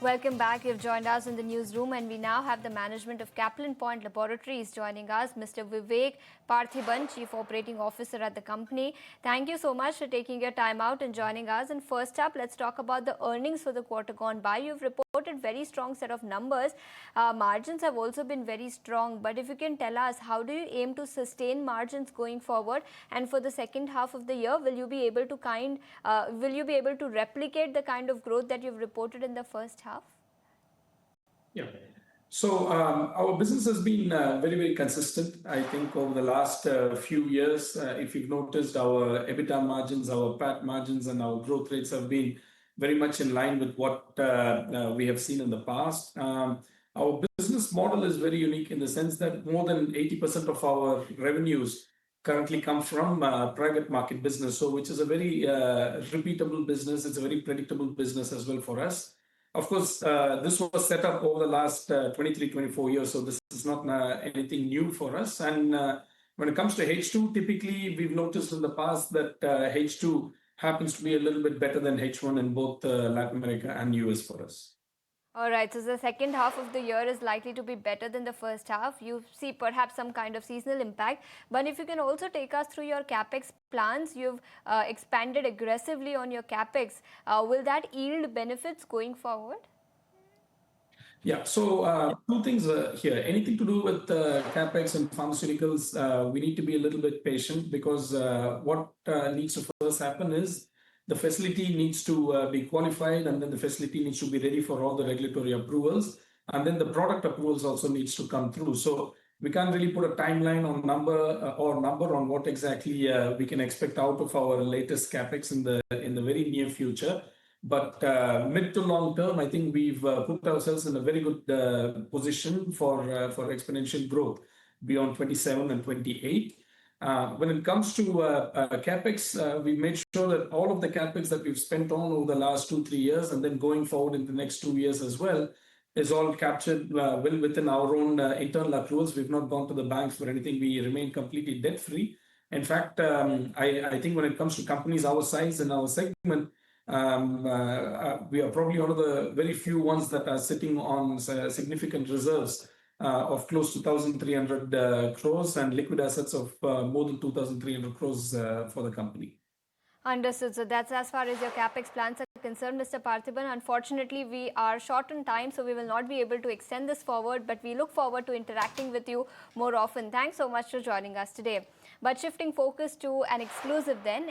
Welcome back. You've joined us in the newsroom, and we now have the management of Caplin Point Laboratories joining us, Mr. Vivek Partheeban, Chief Operating Officer at the company. Thank you so much for taking your time out and joining us. And first up, let's talk about the earnings for the quarter gone by. You've reported very strong set of numbers. Margins have also been very strong. But if you can tell us, how do you aim to sustain margins going forward? And for the second half of the year, will you be able to replicate the kind of growth that you've reported in the first half? Yeah. So our business has been very, very consistent. I think over the last few years, if you've noticed, our EBITDA margins, our PAT margins, and our growth rates have been very much in line with what we have seen in the past. Our business model is very unique in the sense that more than 80% of our revenues currently come from private market business, so which is a very repeatable business. It's a very predictable business as well for us. Of course, this was set up over the last 23, 24 years, so this is not anything new for us. And when it comes to H2, typically we've noticed in the past that H2 happens to be a little bit better than H1 in both Latin America and US for us. All right, so the second half of the year is likely to be better than the first half. You see perhaps some kind of seasonal impact. But if you can also take us through your CapEx plans, you've expanded aggressively on your CapEx. Will that yield benefits going forward? Yeah, so two things here. Anything to do with CapEx and pharmaceuticals, we need to be a little bit patient because what needs to first happen is the facility needs to be qualified, and then the facility needs to be ready for all the regulatory approvals, and then the product approvals also needs to come through. So we can't really put a timeline on number on what exactly we can expect out of our latest capex in the very near future. But mid to long term, I think we've put ourselves in a very good position for exponential growth beyond 27 and 28. When it comes to capex, we made sure that all of the capex that we've spent on over the last 2-3 years, and then going forward in the next 2 years as well, is all captured well within our own internal accruals. We've not gone to the banks for anything. We remain completely debt free. In fact, I think when it comes to companies our size and our segment, we are probably one of the very few ones that are sitting on significant reserves of close to 1,300 crores and liquid assets of more than 2,300 crores for the company. Understood. So that's as far as your capex plans are concerned, Mr. Partheeban. Unfortunately, we are short on time, so we will not be able to extend this forward, but we look forward to interacting with you more often. Thanks so much for joining us today. But shifting focus to an exclusive then.